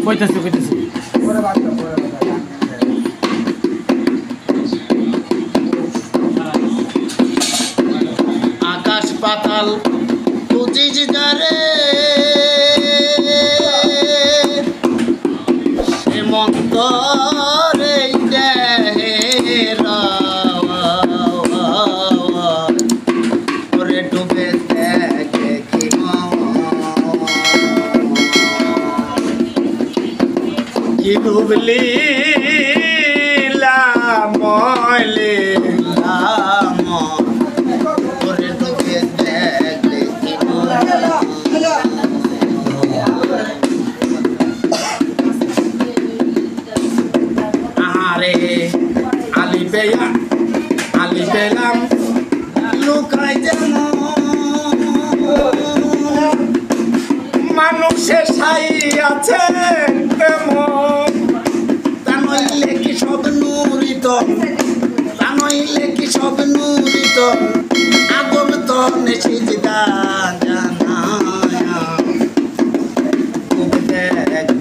কইতেছি আকাশ পাতাল বুঝিস দারে হেমন্ত রে ডুবে দেখি কি ডুবলি ময়লে আলি পেলাম লুকাই যেন মানুষের সাই আছে তেমন তা নইলে কি সব নুরিত আদম তো নেশিদা জানা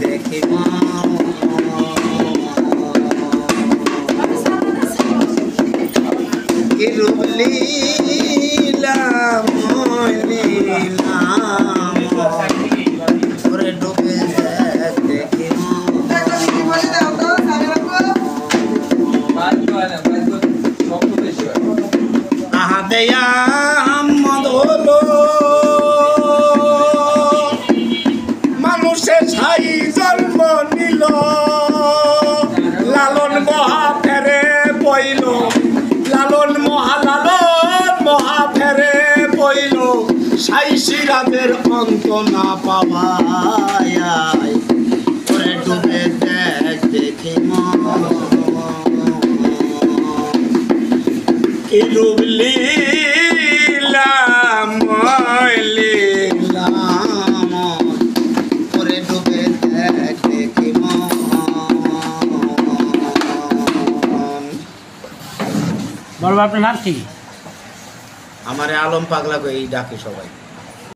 দেখি রুবলীলাম ডুবে দেখি আহা দেয়া হলো মানুষের ছাই জন্ম নিল লালন মহা ফেরে বইল মহা ফেরে বইল সাই সিরাজের অন্ত না পাওয়ায় ডুবে দেখি কি ডুবলি ডুবে দেখি বড় আপনার নাম কি? আমারে আলম পাগলা কই ডাকে সবাই।